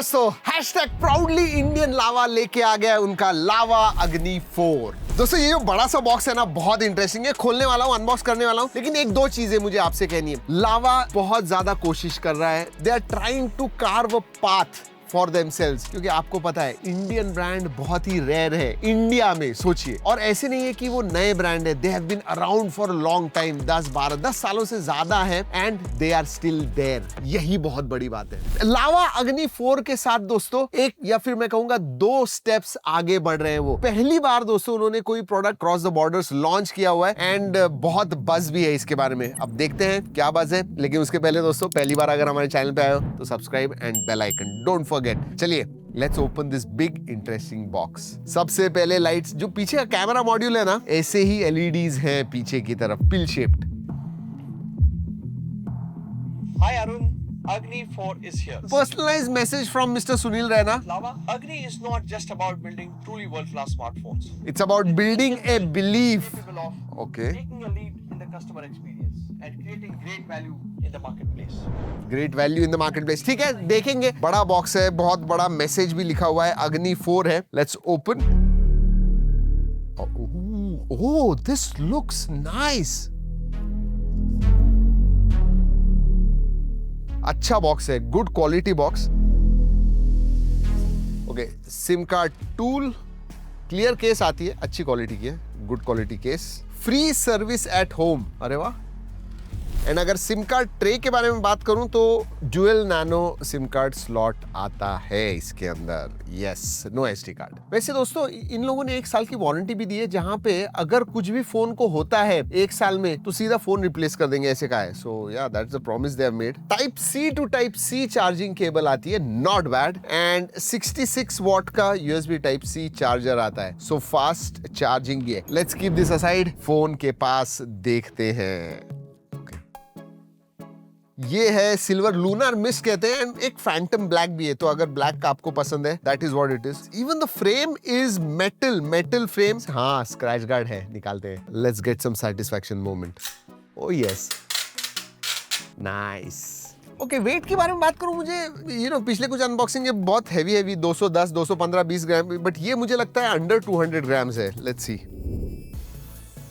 दोस्तों, hashtag proudly Indian लावा लेके आ गया है उनका लावा अग्नि 4। दोस्तों, ये जो बड़ा सा बॉक्स है ना, बहुत इंटरेस्टिंग है। खोलने वाला हूँ, अनबॉक्स करने वाला हूँ, लेकिन एक दो चीजें मुझे आपसे कहनी है। लावा बहुत ज्यादा कोशिश कर रहा है, they are trying to carve a path for themselves, क्योंकि आपको पता है इंडियन ब्रांड बहुत ही रेयर है इंडिया में, सोचिए। और ऐसे नहीं है कि वो नए ब्रांड है, they have been around for long time, 10 सालों से ज्यादा है, and they are still there. यही बहुत बड़ी बात है। लावा अग्नि 4 के साथ दोस्तों एक या फिर मैं कहूंगा 2 स्टेप्स आगे बढ़ रहे हैं। वो पहली बार दोस्तों उन्होंने कोई product cross the borders launch किया हुआ है, एंड बहुत बज भी है इसके बारे में। अब देखते हैं क्या बज है, लेकिन उसके पहले दोस्तों, पहली बार अगर हमारे चैनल पे आए हो तो subscribe and bell icon don't forget. चलिए, let's open this big interesting box. सबसे पहले लाइट्स, जो पीछे का कैमरा मॉड्यूल है ना, ऐसे ही एलईडीज हैं पीछे की तरफ, पिल shaped. Hi Arun, Agni 4 is here. Personalized message from Mr. Sunil Raina. Lava, Agni is not just about building truly world-class smartphones. It's about building a belief. Capable of Okay. taking a lead in the customer experience and creating great value in the marketplace. Great value in the market place. ठीक है, देखेंगे। बड़ा box है, बहुत बड़ा message भी लिखा हुआ है, अग्नि 4 है। Let's open. Oh, this looks nice. अच्छा बॉक्स है, good quality box. Okay, SIM card tool, clear case आती है, अच्छी क्वालिटी की है, good quality case. Free service at home, अरे वाह। एंड अगर सिम कार्ड ट्रे के बारे में बात करूं तो dual nano SIM card slot आता है इसके अंदर। Yes, no SD card. वैसे दोस्तों, इन लोगों ने 1 साल की वारंटी भी दी है, जहां पे अगर कुछ भी फोन को होता है 1 साल में तो सीधा फोन रिप्लेस कर देंगे, ऐसे का है। So ya, that's the promise they have made. Type C to type C charging cable आती है, नॉट बैड। एंड 66 वॉट का यूएसबी टाइप सी चार्जर आता है, सो फास्ट चार्जिंग भी है। Let's keep this aside, phone के पास देखते हैं। ये है सिल्वर लूनर मिस्ट कहते हैं, एंड एक फैंटम ब्लैक भी है, तो अगर ब्लैक आपको पसंद है, that is what it is. Even the frame is metal frame. हाँ, स्क्रैच गार्ड है, निकालते हैं। Let's get some satisfaction moment. Oh yes, nice. Okay, weight के बारे में बात करूं, मुझे पिछले कुछ अनबॉक्सिंग ये बहुत हैवी 210, 215, 20 ग्राम, बट ये मुझे लगता है अंडर 200 ग्राम्स है। Let's see,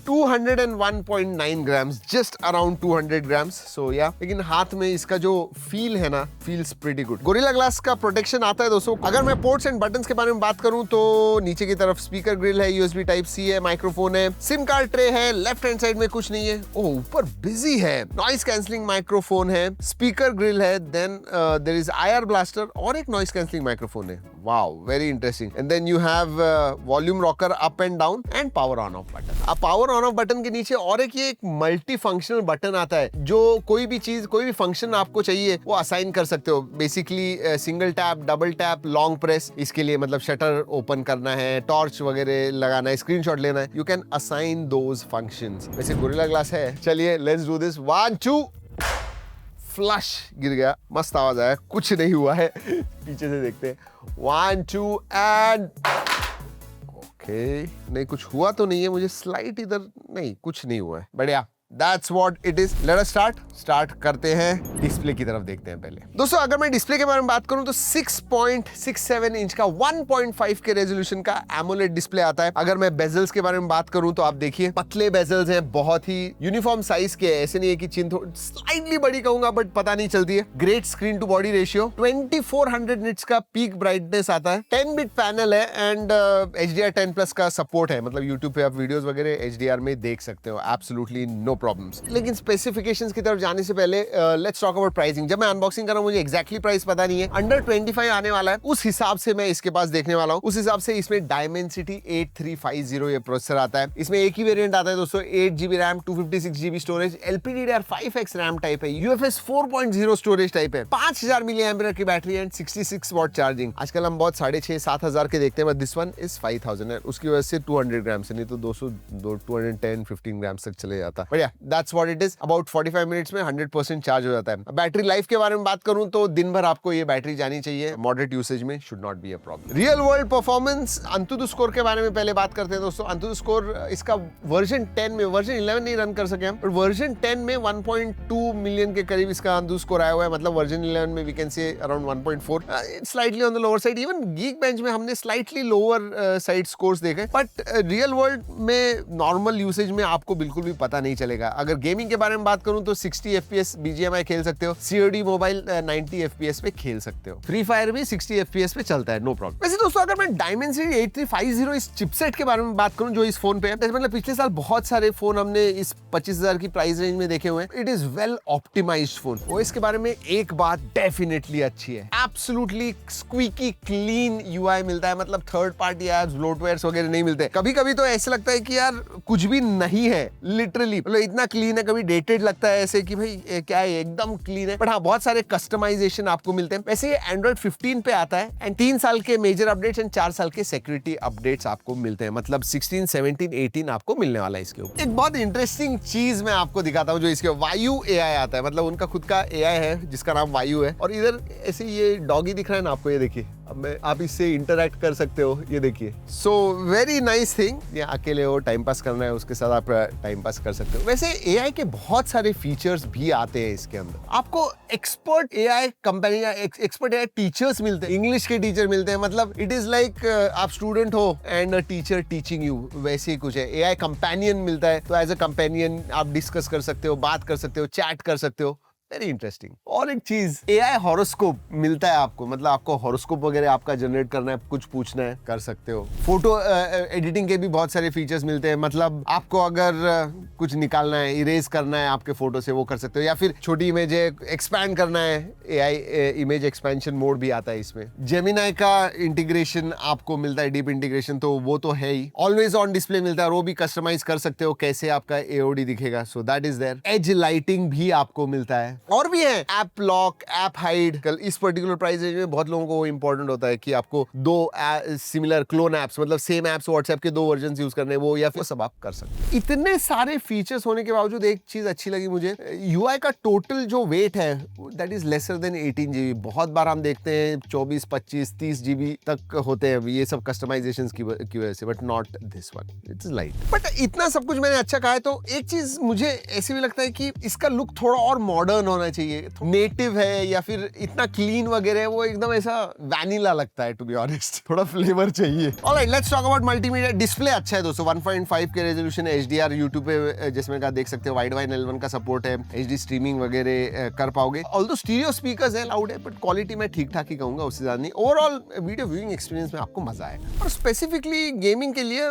201.9 grams, just around 200 grams. So yeah, लेकिन हाथ में इसका जो फील है ना, feels pretty good. Gorilla glass का प्रोटेक्शन आता है दोस्तों। अगर मैं पोर्ट्स एंड बटन्स के बारे में बात करूं तो नीचे की तरफ स्पीकर ग्रिल है, यूएसबी टाइप सी है, माइक्रोफोन है, सिम कार्ड ट्रे है, लेफ्ट हैंड साइड में कुछ नहीं है। ओह, ऊपर बिजी है, नॉइस कैंसलिंग माइक्रोफोन है, स्पीकर ग्रिल है, then there is IR blaster और एक नॉइस कैंसलिंग माइक्रोफोन है। Wow, very interesting. And then you have volume rocker up and down and power on off button. अब power on off button के नीचे और एक multi functional button आता है, जो कोई भी चीज, कोई भी फंक्शन आपको चाहिए वो असाइन कर सकते हो। Basically single tap, double tap, long press, इसके लिए मतलब शटर ओपन करना है, टॉर्च वगैरह लगाना है, स्क्रीनशॉट लेना है, you can assign those functions. वैसे गोरिल्ला ग्लास है। चलिए, लेट्स डू दिस। 1 2 फ्लश, गिर गया, मस्त आवाज आया, कुछ नहीं हुआ है। पीछे से देखते हैं। 1 2 एंड ओके, नहीं कुछ हुआ तो नहीं है, मुझे स्लाइट इधर, नहीं कुछ नहीं हुआ है, बढ़िया। That's what it is. Let us start करते हैं, डिस्प्ले की तरफ देखते हैं पहले। दोस्तों, अगर मैं डिस्प्ले के बारे में बात करूं तो 6.67 इंच का 1.5 के रेजोल्यूशन का एमोलेड डिस्प्ले आता है। अगर मैं बेजल्स के बारे में बात करूं तो आप देखिए, पतले बेजल्स हैं, बहुत ही यूनिफॉर्म साइज के, ऐसे नहीं है कि चिन स्लाइटली बड़ी कहूंगा, बट पता नहीं चलती है। Great screen to body ratio, 2400 nits का पीक ब्राइटनेस आता है, 10 बिट पैनल है, एंड HDR10+ का सपोर्ट है, मतलब यूट्यूब पे आप वीडियोस वगैरह HDR में देख सकते हो, एब्सोल्युटली नो प्रॉब्लम्स। लेकिन स्पेसिफिकेशंस की तरफ जाने से पहले लेट्स टॉक अबाउट प्राइसिंग। जब मैं अनबॉक्सिंग कर रहा हूं, मुझे एग्जैक्टली प्राइस पता नहीं है, अंडर 25 आने वाला है, उस हिसाब से मैं इसके पास देखने वाला हूं। उस हिसाब से इसमें Dimensity 8350 ये प्रोसेसर आता है। इसमें एक ही वेरिएंट आता है दोस्तों, 8GB RAM, 256GB storage, LPDDR5X RAM type है, UFS 4.0 स्टोरेज टाइप है, 5000 mAh की बैटरी एंड 66 वॉट चार्जिंग। आजकल हम बहुत 6,500-7,000 के देखते हैं, बट दिस वन इज 5000 है, उसकी वजह से 200 ग्राम से, नहीं तो 210-15 ग्राम तक चले जाता। बढ़िया, या that's what it is. About 45 minutes में 100% चार्ज हो जाता है। बैटरी लाइफ के बारे में बात करूं तो दिन भर आपको ये बैटरी जानी चाहिए, मॉडरेट यूसेज में should not be a problem. Real world performance अंतुतु score के बारे में पहले बात करते हैं दोस्तों। अंतुतु स्कोर इसका वर्जन 10 में, वर्जन 11 नहीं रन कर सके हम, पर वर्जन 10 में 1.2 मिलियन के करीब इसका अंतुतु स्कोर आया हुआ है। मतलब वर्जन 11 में we can say around 1.4, slightly on the lower side. Even Geekbench में हमने स्लाइटली लोअर साइड स्कोर्स देखे, बट रियल वर्ल्ड में नॉर्मल यूसेज में आपको बिल्कुल भी पता नहीं चलेगा। अगर गेमिंग के बारे में बात करूं तो 60 FPS BGMI खेल सकते हो, COD मोबाइल 90 FPS पे खेल सकते हो, फ्री फायर भी 60 FPS पे चलता है, नो प्रॉब्लम। वैसे दोस्तों अगर मैं Dimensity 8350 इस चिपसेट के बारे में बात करूं जो इस फोन पे है, मतलब पिछले साल बहुत सारे फोन हमने इस 25,000 की प्राइस रेंज में देखे हुए हैं। It is well optimised phone. OS के बारे में एक बात डेफिनेटली अच्छी है, एब्सोल्युटली स्क्वीकी क्लीन UI मिलता है। मतलब थर्ड पार्टी एप्स, ब्लोटवेयर्स वगैरह नहीं मिलते। कभी कभी तो ऐसा लगता है कि यार कुछ भी नहीं है, लिटरली मतलब इतना क्लीन है, कभी डेटेड लगता है ऐसे कि भाई क्या है, एकदम क्लीन है। बट हाँ, बहुत सारे कस्टमाइजेशन आपको मिलते हैं। वैसे ये एंड्रॉइड 15 पे आता है एंड 3 साल के मेजर अपडेट्स एंड 4 साल के सिक्योरिटी अपडेट्स आपको मिलते हैं। मतलब 16, 17, 18 आपको मिलने वाला है इसके ऊपर। एक बहुत इंटरेस्टिंग चीज मैं आपको दिखाता हूँ जो इसके वायु AI आता है। मतलब उनका खुद का AI है जिसका नाम वायु है। और इधर ऐसे ये डॉगी दिख रहा है ना आपको, ये देखिए, अब आप इससे इंटरैक्ट कर सकते हो, ये देखिए। So very nice thing. ये अकेले हो, टाइम पास करना है, उसके साथ आप टाइम पास कर सकते हो। वैसे AI के बहुत सारे फीचर्स भी आते हैं इसके अंदर। आपको एक्सपर्ट AI कंपनी या एक्सपर्ट AI टीचर्स मिलते हैं, इंग्लिश के टीचर मिलते हैं। मतलब इट इज लाइक आप स्टूडेंट हो and a teacher teaching you, वैसे ही कुछ है। AI कंपेनियन मिलता है, तो एज अ कंपेनियन आप डिस्कस कर सकते हो, बात कर सकते हो, चैट कर सकते हो। Very interesting. और एक चीज, AI हॉरोस्कोप मिलता है आपको। मतलब आपको हॉरोस्कोप वगैरह आपका जनरेट करना है, कुछ पूछना है, कर सकते हो। फोटो एडिटिंग के भी बहुत सारे फीचर्स मिलते हैं। मतलब आपको अगर कुछ निकालना है, इरेज करना है आपके फोटो से, वो कर सकते हो। या फिर छोटी इमेज एक्सपैंड करना है, AI इमेज एक्सपेंशन मोड भी आता है इसमें। जेमिनाई का इंटीग्रेशन आपको मिलता है, डीप इंटीग्रेशन, तो वो तो है ही। ऑलवेज ऑन डिस्प्ले मिलता है, वो भी कस्टमाइज कर सकते हो कैसे आपका AOD दिखेगा। So that is there. Edge lighting भी आपको मिलता है। और भी है, ऐप लॉक, ऐप हाइड। कल इस पर्टिकुलर प्राइस रेंज में बहुत लोगों को इंपॉर्टेंट होता है कि आपको 2 सिमिलर क्लोन एप्स, मतलब सेम एप्स व्हाट्सएप के 2 वर्जन यूज करने, वो या फिर सब आप कर सकते हैं। इतने सारे फीचर्स होने के बावजूद एक चीज अच्छी लगी मुझे, UI का टोटल जो वेट है that is lesser than 18 GB। बहुत बार हम देखते हैं 24, 25, 30 GB तक होते हैं ये सब कस्टमाइजेशंस की वजह से, but not this one, its light. But इतना सब कुछ मैंने अच्छा कहा है, तो एक चीज मुझे ऐसी भी लगता है कि इसका लुक थोड़ा और मॉडर्न होना चाहिए। नेटिव है या फिर इतना क्लीन वगैरह है, वो एकदम ऐसा वैनिला लगता है, टू बी ऑनेस्ट। थोड़ा फ्लेवर चाहिए। Alright, let's talk about multimedia. Display अच्छा है दोस्तों, 1.5 के रेजोल्यूशन है, HDR यूट्यूब पे जिसमें का देख सकते हो, वाइड वाइन L1 का सपोर्ट है, HD स्ट्रीमिंग वगैरह कर पाओगे। ऑल्दो स्टीरियो स्पीकर्स है, लाउड है, बट क्वालिटी मैं ठीक ठाक ही कहूंगा, उससे ज्यादा नहीं। ओवरऑल वीडियो व्यूइंग एक्सपीरियंस में आपको मजा आएगा। और स्पेसिफिकली गेमिंग के लिए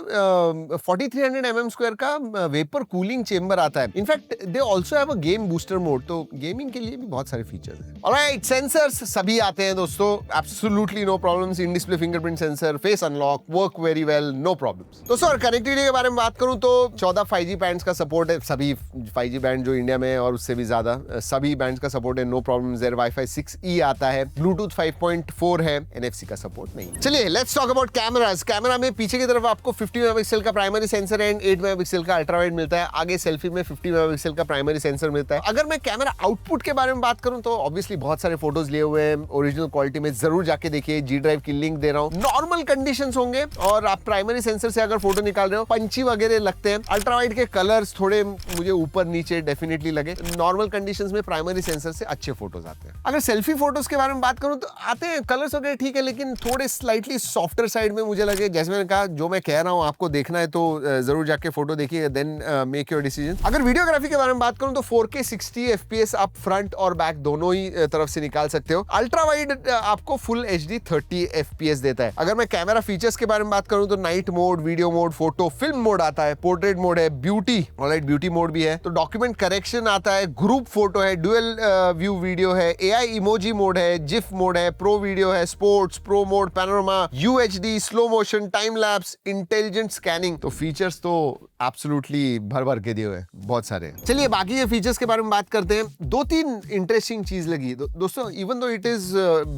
4300 mm² का वेपर कूलिंग चेंबर आता है। In fact they also have a game booster mode, तो गेमिंग के लिए भी बहुत सारे फीचर्स हैं। ऑलराइट, सेंसर्स सभी आते हैं दोस्तों, absolutely no problems. In display fingerprint sensor, face unlock, work very well, no problems. दोस्तों और कनेक्टिविटी के बारे में बात करूं तो 14 5G बैंड्स का सपोर्ट है, सभी 5G बैंड जो इंडिया में है और उससे भी ज्यादा सभी बैंड्स का सपोर्ट है, no problems there. Wi-Fi 6E आता है, ब्लूटूथ 5.4 है, NFC का सपोर्ट नहीं है। चलिए let's talk about cameras. Camera में पीछे की तरफ आपको 50 मेगापिक्सल का प्राइमरी सेंसर एंड 8 मेगापिक्सल का अल्ट्रा वाइड मिलता है। आगे सेल्फी में 50 मेगापिक्सल का प्राइमरी सेंसर मिलता है। अगर मैं कैमरा आउटपुट के बारे में बात करूं तो ऑब्वियसली बहुत सारे फोटोज लिए हुए हैं, ओरिजिनल क्वालिटी में, जरूर जाके देखिए। G ड्राइव की लिंक दे रहा हूं। नॉर्मल कंडीशंस होंगे और आप प्राइमरी सेंसर से अगर फोटो निकाल रहे हो, पंची वगैरह लगते हैं। अल्ट्रा वाइड के कलर्स थोड़े मुझे ऊपर नीचे डेफिनेटली लगे। नॉर्मल कंडीशंस में प्राइमरी सेंसर से अच्छे फोटोज आते हैं। अगर सेल्फी फोटोज के बारे में बात करूं तो आते हैं, कलर्स वगैरह ठीक है, लेकिन थोड़े स्लाइटली सॉफ्टर साइड में मुझे लगे। जैसे मैंने कहा, जो मैं कह रहा हूं आपको देखना है तो जरूर जाके फोटो देखिए, देन मेक योर डिसीजन। अगर वीडियोग्राफी के बारे में बात करूं तो 4K 60 FPS आप फ्रंट और बैक दोनों ही तरफ से निकाल सकते हो। अल्ट्रा वाइड आपको फुल HD 30 FPS देता है। अगर मैं कैमरा फीचर्स के बारे में बात करूं तो night mode, video mode, photo, film mode आता है, पोर्ट्रेट मोड है, ब्यूटी, ऑलराइट ब्यूटी मोड भी है, तो डॉक्यूमेंट करेक्शन आता है, ग्रुप फोटो है, डुअल व्यू वीडियो है, AI इमोजी मोड है, जिफ मोड है, प्रो वीडियो है, sports, pro mode, panorama, UHD, slow motion, time lapse, intelligent scanning. तो फीचर्स तो एब्सोल्युटली भर भर के दिए हुए बहुत सारे। चलिए बाकी ये फीचर्स के बारे में बात करते हैं। दो तीन इंटरेस्टिंग चीज लगी दोस्तों, इवन दो इट इज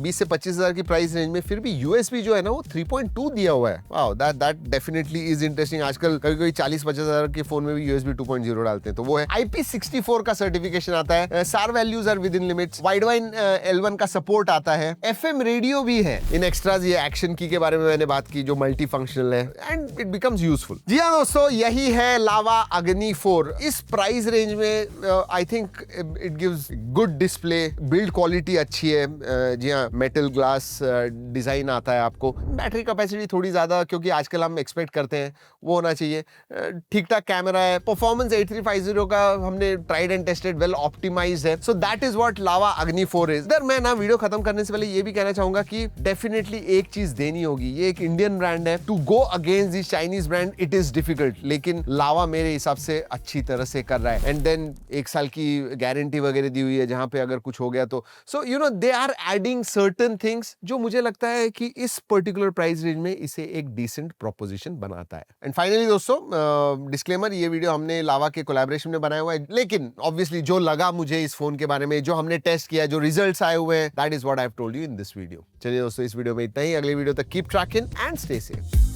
20 से 25 हजार की प्राइस रेंज में, फिर भी यूएसबी जो है ना वो 3.2 दिया हुआ है। Wow, that definitely is interesting. आजकल कभी कोई 40-50 हजार के फोन में भी यूएसबी 2.0 डालते हैं, तो वो है। IP64 का सर्टिफिकेशन आता है, SAR values are within limits, Widevine L1 का सपोर्ट आता है, FM रेडियो भी है। इन एक्स्ट्राज ये एक्शन की के बारे में मैंने बात की जो मल्टी फंक्शनल है एंड इट बिकम्स यूजफुल। जी हाँ दोस्तों, यही है लावा अग्नि 4। इस प्राइस रेंज में I think it gives good display, build quality अच्छी है। जी हाँ, मेटल ग्लास डिजाइन आता है आपको। बैटरी कैपेसिटी थोड़ी ज्यादा, क्योंकि आजकल हम एक्सपेक्ट करते हैं वो होना चाहिए। ठीक ठाक कैमरा है। परफॉर्मेंस 8350 का हमने tried and tested, well optimised है। So that is what Lava Agni 4 is. इधर मैं ना वीडियो खत्म करने से पहले ये भी कहना चाहूंगा कि डेफिनेटली एक चीज देनी होगी, ये एक इंडियन ब्रांड है। To go against this Chinese brand it is difficult, लेकिन लावा मेरे हिसाब से अच्छी तरह से कर रहा है। एंड देन 1 साल की गारंटी वगैरह दी हुई है, जहां पे अगर कुछ हो गया तो so you know they are adding certain things जो मुझे लगता है कि इस पर्टिकुलर प्राइस रेंज में इसे एक डिसेंट प्रोपोजिशन बनाता है। एंड फाइनली दोस्तों, डिस्क्लेमर, ये वीडियो हमने लावा के कोलैबोरेशन में बनाया हुआ है, लेकिन ऑब्वियसली जो लगा मुझे इस फोन के बारे में, जो हमने टेस्ट किया, जो रिजल्ट्स आए हुए हैं, that is what I have told you in this video. चलिए दोस्तों, इस वीडियो में इतना ही। अगले वीडियो तक keep trekking and stay safe.